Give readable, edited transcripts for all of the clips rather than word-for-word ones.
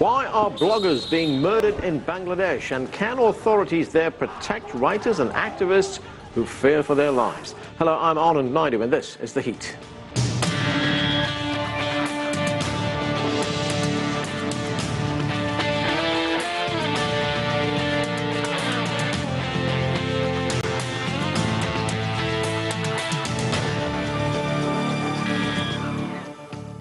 Why are bloggers being murdered in Bangladesh, and can authorities there protect writers and activists who fear for their lives? Hello, I'm Anand Naidu and this is The Heat.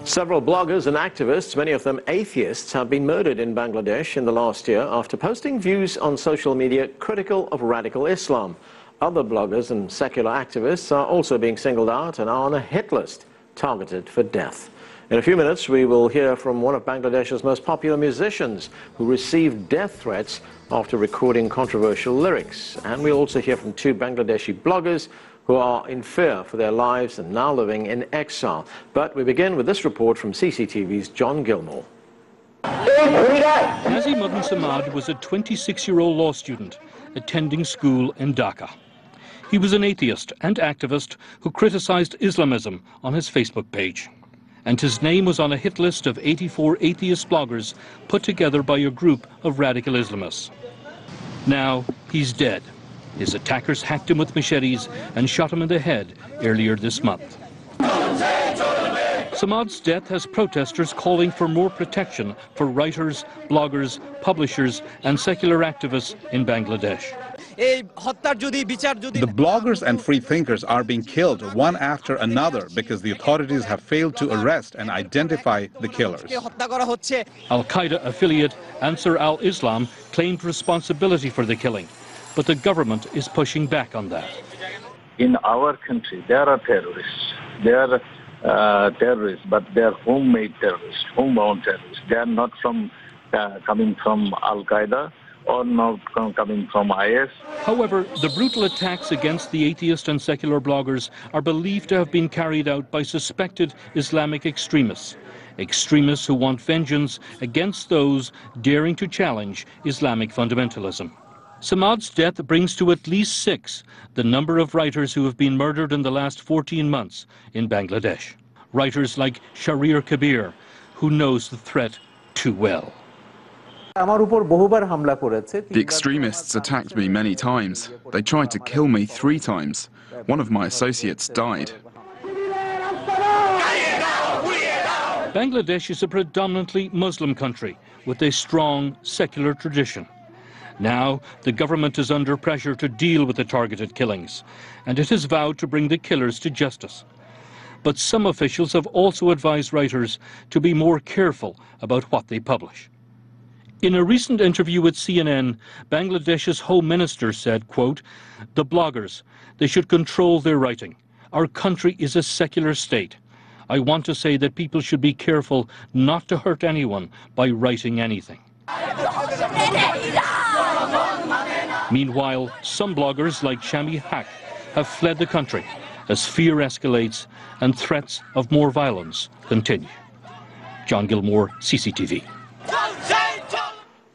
Several bloggers and activists, many of them atheists, have been murdered in Bangladesh in the last year after posting views on social media critical of radical Islam. Other bloggers and secular activists are also being singled out and are on a hit list, targeted for death. In a few minutes, we will hear from one of Bangladesh's most popular musicians who received death threats after recording controversial lyrics. And we'll also hear from two Bangladeshi bloggers who are in fear for their lives and now living in exile. But we begin with this report from CCTV's John Gilmore. Nazimuddin Samad was a 26-year-old law student attending school in Dhaka. He was an atheist and activist who criticized Islamism on his Facebook page. And his name was on a hit list of 84 atheist bloggers put together by a group of radical Islamists. Now he's dead. His attackers hacked him with machetes and shot him in the head earlier this month. Samad's death has protesters calling for more protection for writers, bloggers, publishers and secular activists in Bangladesh. The bloggers and free thinkers are being killed one after another because the authorities have failed to arrest and identify the killers. Al-Qaeda affiliate Ansar al-Islam claimed responsibility for the killing, but the government is pushing back on that. In our country, there are terrorists. They are terrorists, but they are homemade terrorists, homebound terrorists. They are not coming from Al-Qaeda or not coming from IS. However, the brutal attacks against the atheist and secular bloggers are believed to have been carried out by suspected Islamic extremists who want vengeance against those daring to challenge Islamic fundamentalism. Samad's death brings to at least 6 the number of writers who have been murdered in the last 14 months in Bangladesh. Writers like Shahrir Kabir, who knows the threat too well. The extremists attacked me many times. They tried to kill me 3 times. One of my associates died. Bangladesh is a predominantly Muslim country with a strong secular tradition. Now, the government is under pressure to deal with the targeted killings, and it has vowed to bring the killers to justice. But some officials have also advised writers to be more careful about what they publish. In a recent interview with CNN, Bangladesh's Home Minister said, quote, "The bloggers, they should control their writing. Our country is a secular state. I want to say that people should be careful not to hurt anyone by writing anything." Meanwhile, some bloggers like Shami Haq have fled the country as fear escalates and threats of more violence continue. John Gilmore, CCTV.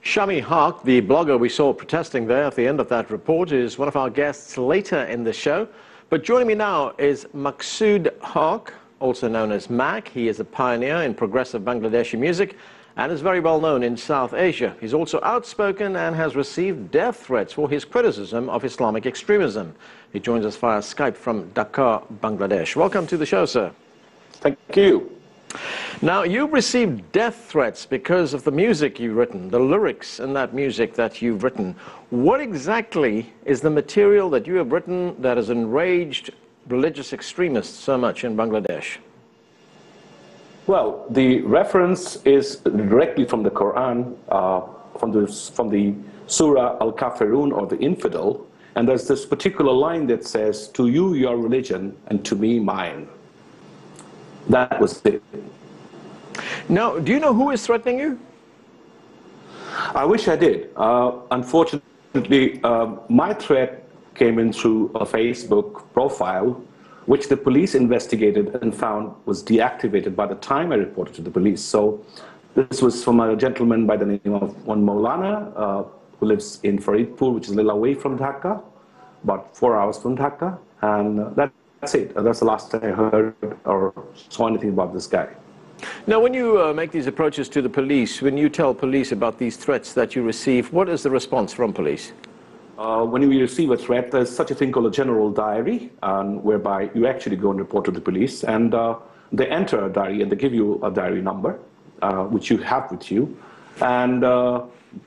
Shami Haq, the blogger we saw protesting there at the end of that report, is one of our guests later in the show. But joining me now is Maqsood Haq, also known as Mac. He is a pioneer in progressive Bangladeshi music and is very well known in South Asia. He's also outspoken and has received death threats for his criticism of Islamic extremism. He joins us via Skype from Dhaka, Bangladesh. Welcome to the show, sir. Thank you. Now, you've received death threats because of the music you've written, the lyrics in that music that you've written. What exactly is the material that you have written that has enraged religious extremists so much in Bangladesh? Well, the reference is directly from the Quran, from the Surah Al-Kafirun, or the Infidel, and there's this particular line that says, "To you your religion, and to me mine." That was it. Now, do you know who is threatening you? I wish I did. Unfortunately, my threat came in through a Facebook profile, which the police investigated and found was deactivated by the time I reported to the police. So this was from a gentleman by the name of one Maulana, who lives in Faridpur, which is a little away from Dhaka, about 4 hours from Dhaka. And that's it. That's the last I heard or saw anything about this guy. Now, when you make these approaches to the police, when you tell police about these threats that you receive, what is the response from police? When we receive a threat, there's such a thing called a general diary, whereby you actually go and report to the police, and they enter a diary and they give you a diary number, which you have with you. And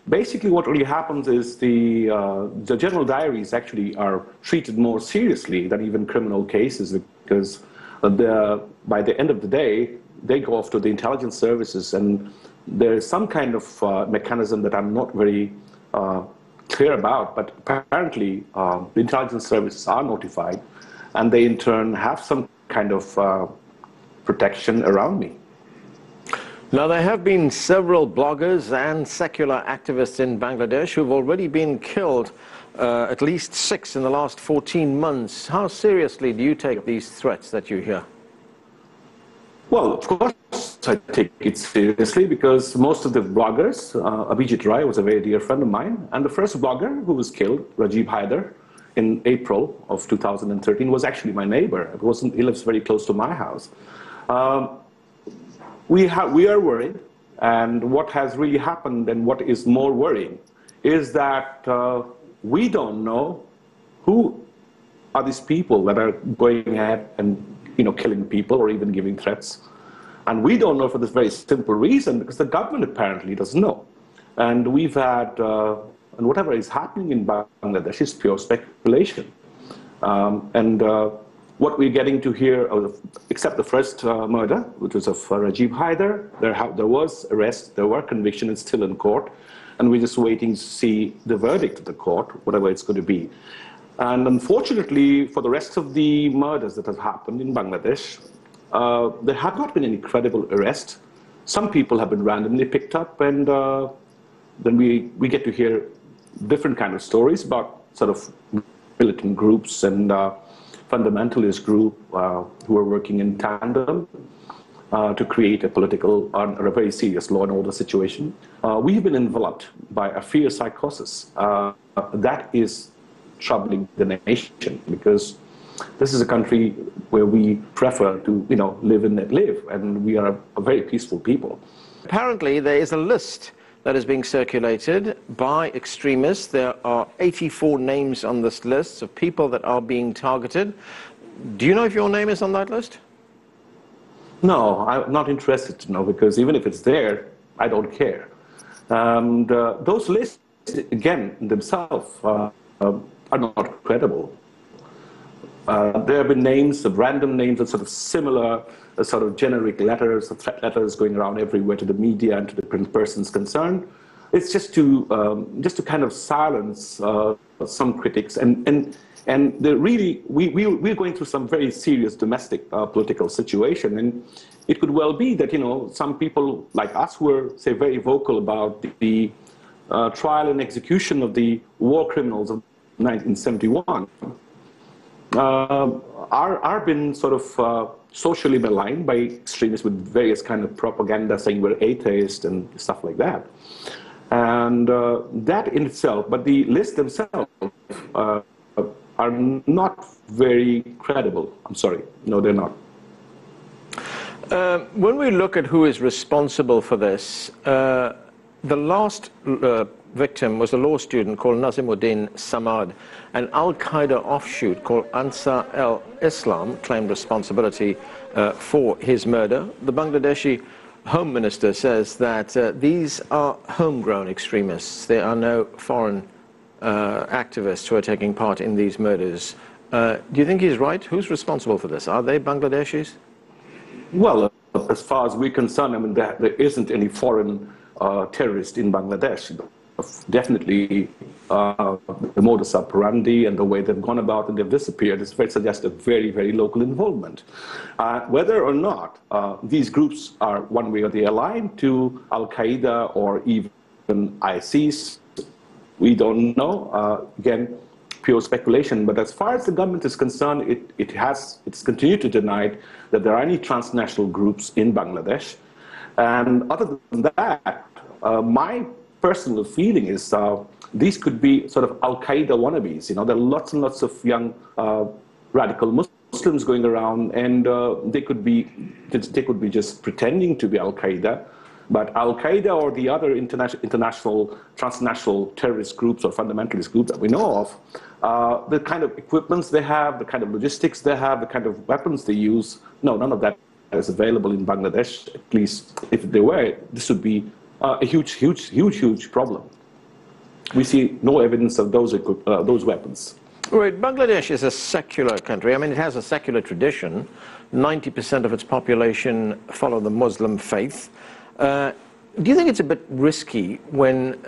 basically what really happens is the general diaries actually are treated more seriously than even criminal cases, because by the end of the day, they go off to the intelligence services, and there is some kind of mechanism that I'm not very clear about, but apparently the intelligence services are notified, and they in turn have some kind of protection around me. Now, there have been several bloggers and secular activists in Bangladesh who've already been killed, at least 6 in the last 14 months. How seriously do you take these threats that you hear? Well, of course I take it seriously, because most of the bloggers, Abhijit Rai was a very dear friend of mine, and the first blogger who was killed, Rajiv Haider, in April of 2013, was actually my neighbor. He lives very close to my house. We are worried, and what has really happened and what is more worrying is that we don't know who are these people that are going ahead and killing people or even giving threats. And we don't know for this very simple reason, because the government apparently doesn't know. And we've had, and whatever is happening in Bangladesh is pure speculation. What we're getting to here, except the first murder, which was of Rajiv Haider, there was arrest, there were convictions, it's still in court, and we're just waiting to see the verdict of the court, whatever it's going to be. And unfortunately, for the rest of the murders that have happened in Bangladesh, there have not been any credible arrests. Some people have been randomly picked up, and then we get to hear different kind of stories about sort of militant groups and fundamentalist group who are working in tandem to create a political or a very serious law and order situation. We have been enveloped by a fear psychosis that is troubling the nation, because this is a country where we prefer to, live and let live, and we are a very peaceful people. Apparently, there is a list that is being circulated by extremists. There are 84 names on this list of people that are being targeted. Do you know if your name is on that list? No, I'm not interested to know, because even if it's there, I don't care. And those lists, again, themselves are not credible. There have been names, random names, of sort of similar, sort of generic letters, threat letters going around everywhere to the media and to the persons concerned. It's just to kind of silence some critics, and we're going through some very serious domestic political situation, and it could well be that some people like us who are, say, very vocal about the trial and execution of the war criminals of 1971 are been sort of socially maligned by extremists with various kind of propaganda saying we're atheist and stuff like that. And that in itself, but the lists themselves are not very credible. I'm sorry, no, they're not. When we look at who is responsible for this, the last victim was a law student called Nazimuddin Samad. An Al-Qaeda offshoot called Ansar al-Islam claimed responsibility for his murder. The Bangladeshi Home Minister says that these are homegrown extremists. There are no foreign activists who are taking part in these murders. Do you think he's right? Who's responsible for this? Are they Bangladeshis? Well, as far as we're concerned, I mean, there isn't any foreign terrorist in Bangladesh. Definitely, the modus operandi and the way they've gone about and they've disappeared suggests a very, very local involvement. Whether or not these groups are one way or the other aligned to Al-Qaeda or even ISIS, we don't know. Again, pure speculation. But as far as the government is concerned, it's continued to deny that there are any transnational groups in Bangladesh. And other than that, my personal feeling is these could be sort of Al-Qaeda wannabes. There are lots and lots of young radical Muslims going around, and they could be just pretending to be Al-Qaeda, but Al-Qaeda or the other international, transnational terrorist groups or fundamentalist groups that we know of, the kind of equipments they have, the kind of logistics they have, the kind of weapons they use, no, none of that is available in Bangladesh. At least if they were, this would be a huge problem. We see no evidence of those weapons. Right, Bangladesh is a secular country. I mean, it has a secular tradition. 90% of its population follow the Muslim faith. Do you think it's a bit risky when,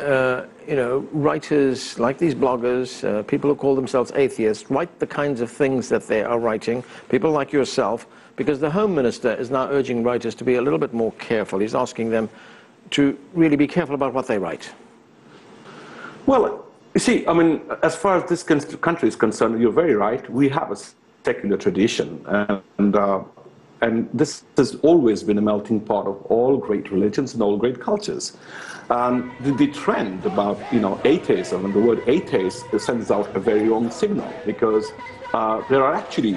writers like these bloggers, people who call themselves atheists, write the kinds of things that they are writing, people like yourself, because the Home Minister is now urging writers to be a little bit more careful. He's asking them to really be careful about what they write. Well, you see, I mean, as far as this country is concerned, you're very right. We have a secular tradition, and this has always been a melting pot of all great religions and all great cultures. The trend about, atheism, and the word atheist sends out a very wrong signal, because there are actually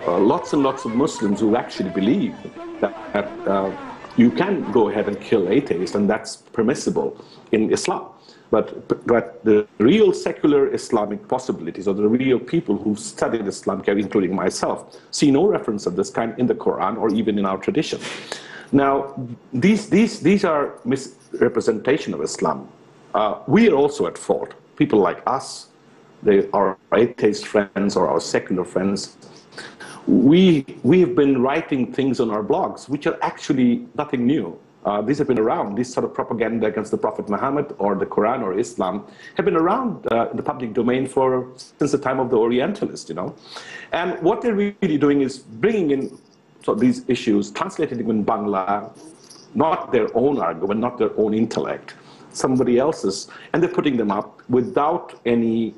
lots and lots of Muslims who actually believe that you can go ahead and kill atheists, and that's permissible in Islam. But the real secular Islamic possibilities, or the real people who studied Islam, including myself, see no reference of this kind in the Quran or even in our tradition. Now, these are misrepresentation of Islam. We are also at fault. People like us, our atheist friends or our secular friends, we have been writing things on our blogs which are actually nothing new. These have been around. This sort of propaganda against the Prophet Muhammad or the Quran or Islam have been around in the public domain since the time of the Orientalists, And what they're really doing is bringing in these issues, translating them in Bangla, not their own argument, not their own intellect, somebody else's, and they're putting them up without any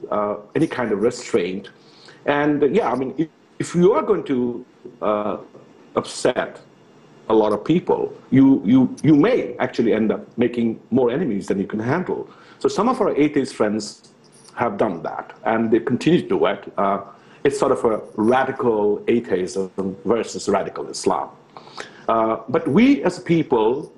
kind of restraint. And yeah, I mean, if you are going to upset a lot of people, you may actually end up making more enemies than you can handle. So some of our atheist friends have done that, and they continue to do it. It's sort of a radical atheism versus radical Islam. But we as people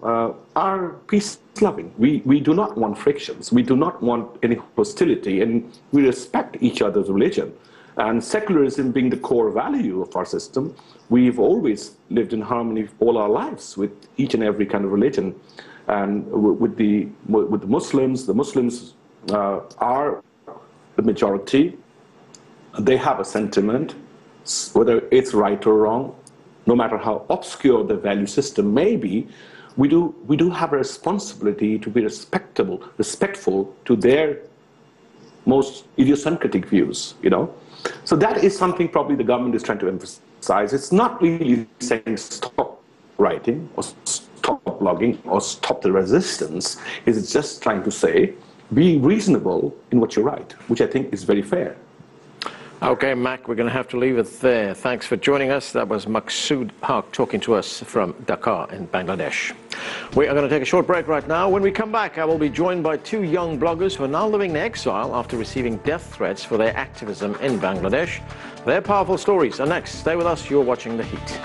are peace-loving. We do not want frictions. We do not want any hostility, and we respect each other's religion. And secularism being the core value of our system, we've always lived in harmony all our lives with each and every kind of religion. And with the Muslims are the majority. They have a sentiment, whether it's right or wrong, no matter how obscure the value system may be, we do have a responsibility to be respectful to their most idiosyncratic views, So that is something probably the government is trying to emphasize. It's not really saying stop writing or stop blogging or stop the resistance. It's just trying to say be reasonable in what you write, which I think is very fair. Okay, Mac, we're going to have to leave it there. Thanks for joining us. That was Maqsood Haq talking to us from Dhaka in Bangladesh. We are going to take a short break right now. When we come back, I will be joined by two young bloggers who are now living in exile after receiving death threats for their activism in Bangladesh. Their powerful stories are next. Stay with us. You're watching The Heat.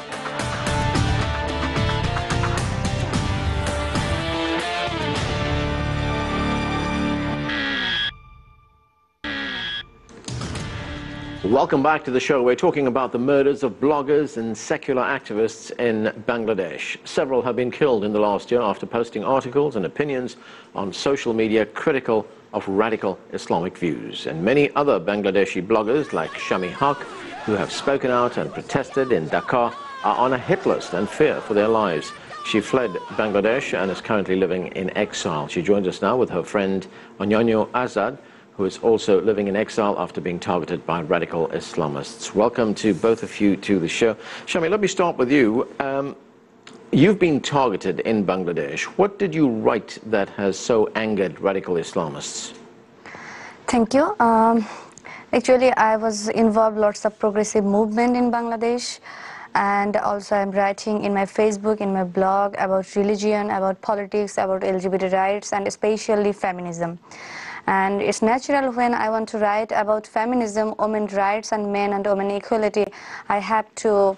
Welcome back to the show. We're talking about the murders of bloggers and secular activists in Bangladesh. Several have been killed in the last year after posting articles and opinions on social media critical of radical Islamic views. And many other Bangladeshi bloggers like Shami Haq, who have spoken out and protested in Dhaka, are on a hit list and fear for their lives. She fled Bangladesh and is currently living in exile. She joins us now with her friend Onyanyo Azad, who is also living in exile after being targeted by radical Islamists. Welcome to both of you to the show. Shami, let me start with you. You've been targeted in Bangladesh. What did you write that has so angered radical Islamists? Thank you. Actually, I was involved lots of progressive movement in Bangladesh, and also I'm writing in my Facebook, in my blog about religion, about politics, about LGBT rights, and especially feminism. And it's natural when I want to write about feminism, women's rights, and men and women equality, I have to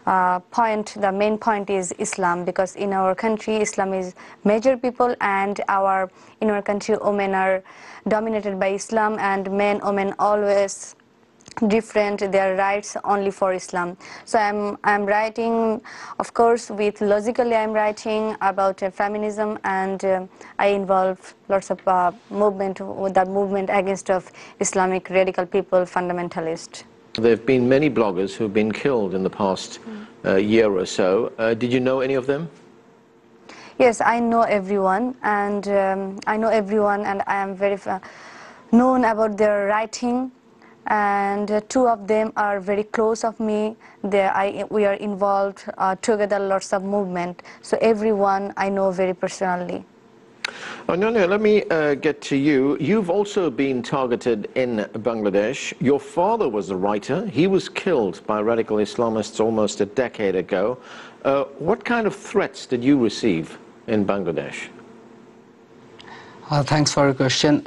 the main point is Islam, because in our country Islam is major people, and in our country women are dominated by Islam, and women always different their rights only for Islam. So I'm writing, of course, with logically I'm writing about feminism, and I involve lots of movement with the movement against of Islamic radical people, fundamentalists. There have been many bloggers who have been killed in the past year or so. Did you know any of them? Yes, I know everyone, and I am very known about their writing, and two of them are very close of me. We are involved together, lots of movement. So everyone I know very personally. Ananya, let me get to you. You've also been targeted in Bangladesh. Your father was a writer. He was killed by radical Islamists almost a decade ago. What kind of threats did you receive in Bangladesh? Thanks for your question.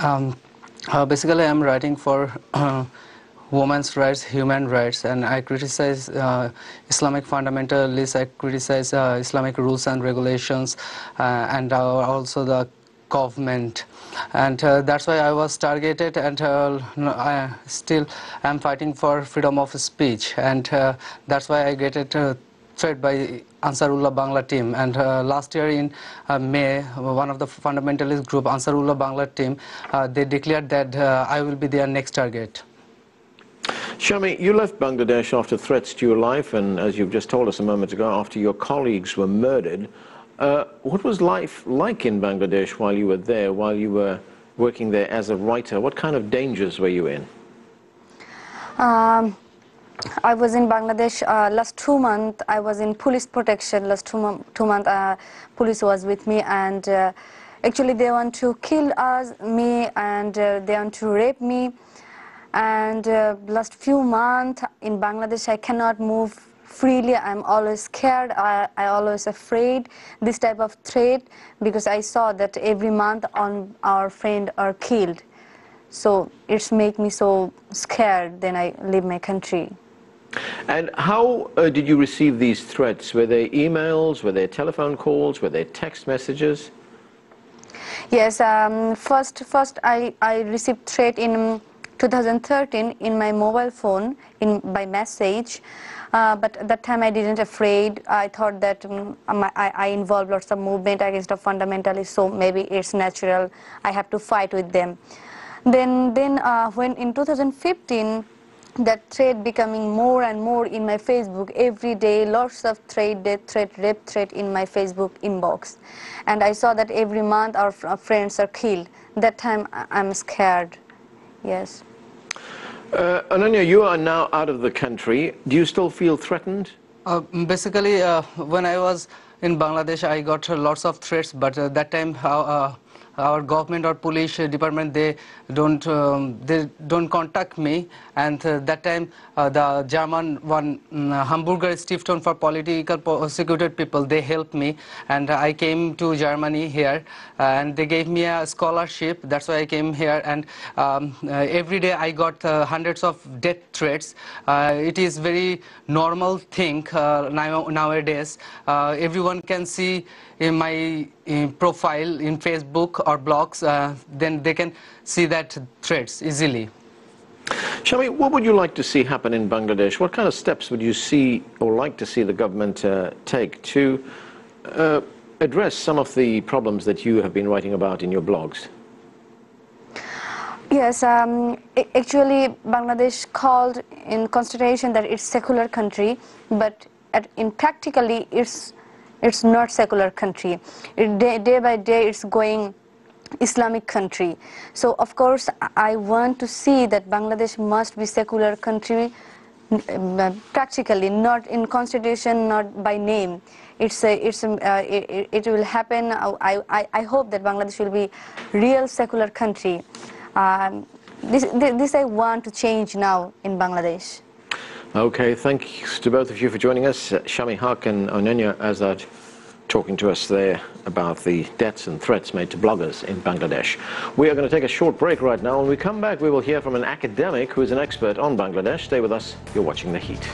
Basically, I'm writing for women's rights, human rights, and I criticize Islamic fundamentalists, I criticize Islamic rules and regulations, and also the government. And that's why I was targeted, and I still am fighting for freedom of speech, and that's why I get it threat by Ansarullah Bangla team. And last year in May, one of the fundamentalist group, Ansarullah Bangla team, they declared that I will be their next target. Shami, you left Bangladesh after threats to your life, and as you've just told us a moment ago, after your colleagues were murdered. What was life like in Bangladesh while you were there, while you were working there as a writer? What kind of dangers were you in? I was in Bangladesh last 2 months. I was in police protection. Last 2 months, police was with me, and actually they want to kill me, and they want to rape me. And last few months in Bangladesh, I cannot move freely. I'm always scared. I always afraid this type of threat, because I saw that every month our friends are killed. So it's make me so scared. Then I leave my country. And how did you receive these threats? Were they emails? Were they telephone calls? Were they text messages? Yes. First I received threat in 2013 in my mobile phone by message. But at that time I didn't afraid. I thought that I involved lots of movement against the fundamentalists, so maybe it's natural. I have to fight with them. Then when in 2015, that threat becoming more and more in my Facebook every day, lots of threat, death threat, rape threat in my Facebook inbox, and I saw that every month our friends are killed. That time I'm scared. Yes. Ananya, you are now out of the country. Do you still feel threatened? Basically, when I was in Bangladesh, I got lots of threats, but that time our government or police department, they don't contact me, and that time the German one Hamburger Stiftung for political persecuted people, they helped me, and I came to Germany here, and they gave me a scholarship. That's why I came here, and every day I got hundreds of death threats. It is very normal thing nowadays. Everyone can see in my profile in Facebook or blogs, then they can see that threats easily. Shami, what would you like to see happen in Bangladesh? What kind of steps would you see or like to see the government take to address some of the problems that you have been writing about in your blogs? Yes, actually Bangladesh called in constitution that it's secular country, but in practically it's not secular country. Day by day it's going Islamic country. So of course I want to see that Bangladesh must be secular country practically, not in constitution, not by name. It will happen. I hope that Bangladesh will be real secular country. This I want to change now in Bangladesh. Okay, thanks to both of you for joining us. Shami Haq and Ananya Azad talking to us there about the deaths and threats made to bloggers in Bangladesh. We are going to take a short break right now. When we come back, we will hear from an academic who is an expert on Bangladesh. Stay with us. You're watching The Heat.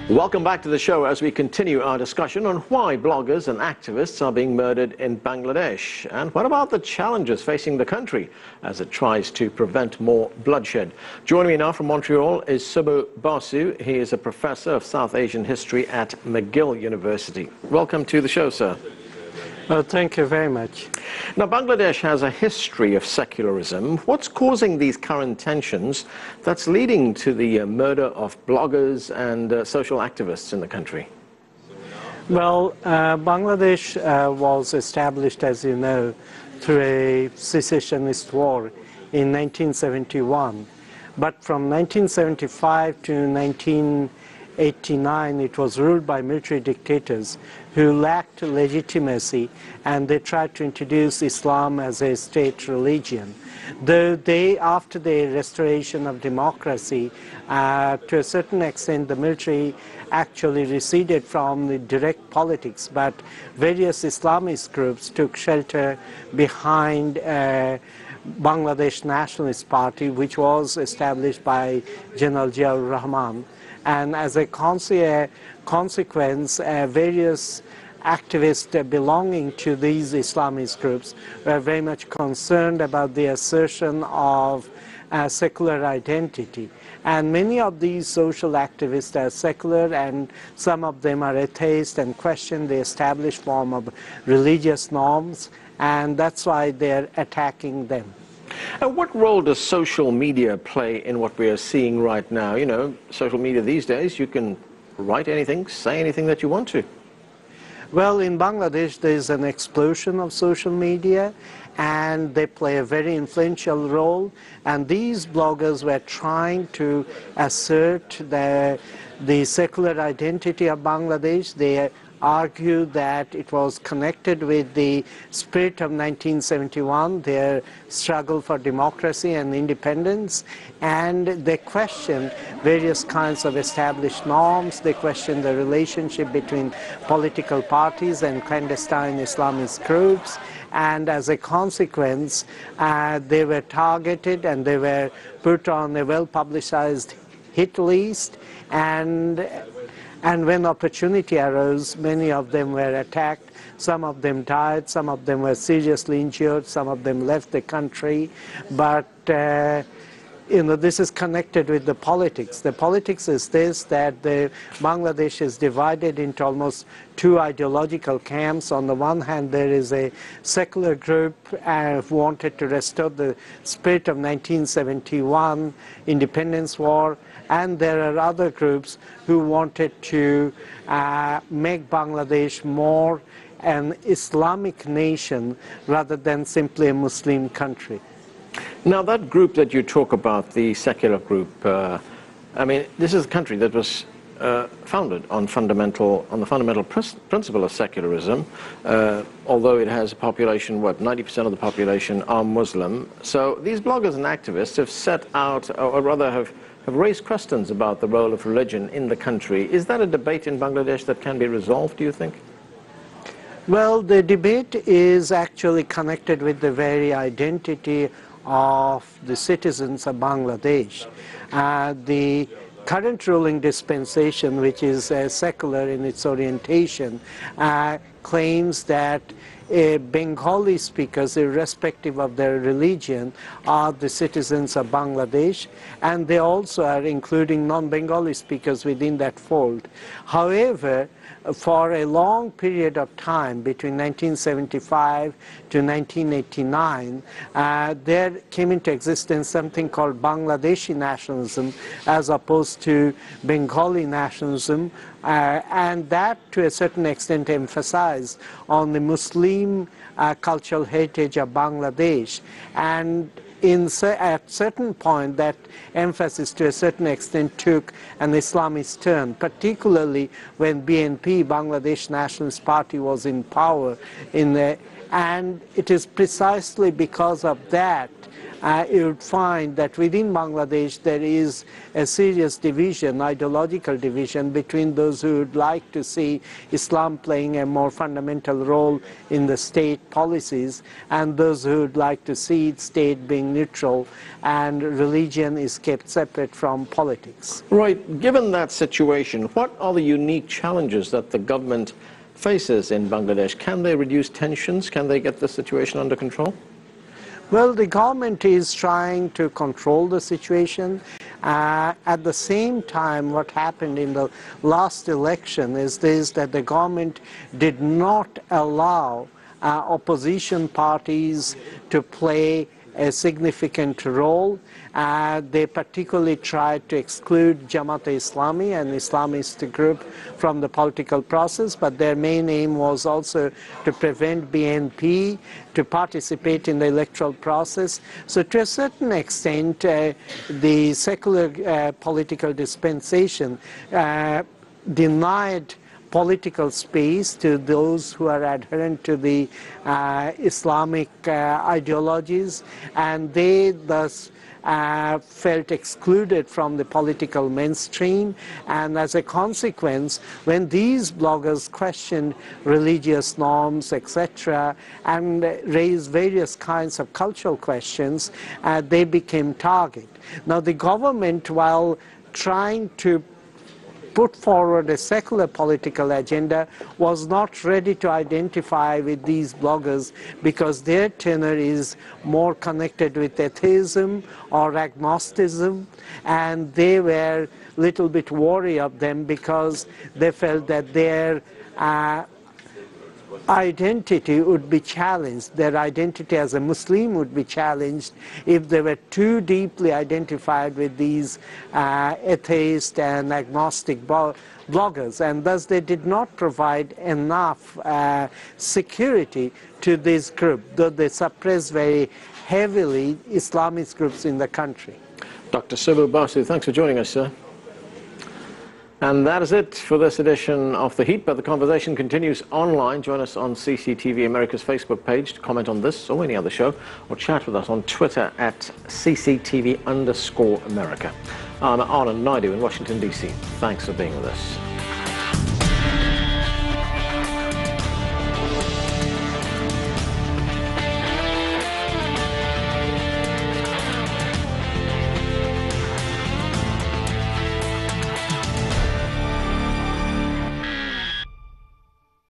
Welcome back to the show as we continue our discussion on why bloggers and activists are being murdered in Bangladesh. And what about the challenges facing the country as it tries to prevent more bloodshed? Joining me now from Montreal is Subbu Basu. He is a professor of South Asian history at McGill University. Welcome to the show, sir. Thank you very much. Now, Bangladesh has a history of secularism. What's causing these current tensions that's leading to the murder of bloggers and social activists in the country? Well, Bangladesh was established, as you know, through a secessionist war in 1971. But from 1975 to 1989, it was ruled by military dictators who lacked legitimacy, and they tried to introduce Islam as a state religion. Though they, after the restoration of democracy, to a certain extent, the military actually receded from the direct politics, but various Islamist groups took shelter behind Bangladesh Nationalist Party, which was established by General Ziaur Rahman. And as a consequence, various activists belonging to these Islamist groups were very much concerned about the assertion of secular identity. And many of these social activists are secular, and some of them are atheists and question the established form of religious norms, and that's why they're attacking them. And what role does social media play in what we are seeing right now? You know, social media these days, you can write anything, say anything that you want to. Well, in Bangladesh, there is an explosion of social media, and they play a very influential role. And these bloggers were trying to assert the secular identity of Bangladesh. They argued that it was connected with the spirit of 1971, their struggle for democracy and independence, and they questioned various kinds of established norms. They questioned the relationship between political parties and clandestine Islamist groups, and as a consequence, they were targeted and they were put on a well-publicized hit list, and when opportunity arose, many of them were attacked. Some of them died, some of them were seriously injured, some of them left the country. But this is connected with the politics. The politics is this, that Bangladesh is divided into almost two ideological camps. On the one hand, there is a secular group who wanted to restore the spirit of 1971 independence war, and there are other groups who wanted to make Bangladesh more an Islamic nation rather than simply a Muslim country. Now, that group that you talk about, the secular group, I mean, this is a country that was founded on the fundamental principle of secularism, although it has a population, 90% of the population are Muslim. So these bloggers and activists have set out, or rather have raised questions about the role of religion in the country. Is that a debate in Bangladesh that can be resolved, do you think? Well, the debate is actually connected with the very identity of the citizens of Bangladesh. The current ruling dispensation, which is secular in its orientation, claims that Bengali speakers, irrespective of their religion, are the citizens of Bangladesh, and they also are including non-Bengali speakers within that fold. However, for a long period of time, between 1975 to 1989, there came into existence something called Bangladeshi nationalism as opposed to Bengali nationalism, and that to a certain extent emphasized on the Muslim cultural heritage of Bangladesh. And at certain point, that emphasis to a certain extent took an Islamist turn, particularly when BNP, Bangladesh Nationalist Party, was in power And it is precisely because of that you would find that within Bangladesh there is a serious division, ideological division, between those who would like to see Islam playing a more fundamental role in the state policies and those who would like to see the state being neutral and religion is kept separate from politics. Right. Given that situation, what are the unique challenges that the government faces in Bangladesh? Can they reduce tensions? Can they get the situation under control? Well, the government is trying to control the situation. At the same time, what happened in the last election is this, that the government did not allow opposition parties to play a significant role. They particularly tried to exclude Jamaat-e-Islami, an Islamist group, from the political process, but their main aim was also to prevent BNP to participate in the electoral process. So to a certain extent, the secular political dispensation denied political space to those who are adherent to the Islamic ideologies, and they thus felt excluded from the political mainstream. And as a consequence, when these bloggers questioned religious norms, etc., and raised various kinds of cultural questions, they became target. Now the government, while trying to put forward a secular political agenda, was not ready to identify with these bloggers because their tenor is more connected with atheism or agnosticism, and they were a little bit wary of them because they felt that their identity would be challenged, their identity as a Muslim would be challenged if they were too deeply identified with these atheist and agnostic bloggers, and thus they did not provide enough security to this group, though they suppress very heavily Islamist groups in the country. Dr. Subbu Basu, thanks for joining us, sir. And that is it for this edition of The Heat, but the conversation continues online. Join us on CCTV America's Facebook page to comment on this or any other show, or chat with us on Twitter at CCTV_America. I'm Anand Naidu in Washington, D.C. Thanks for being with us.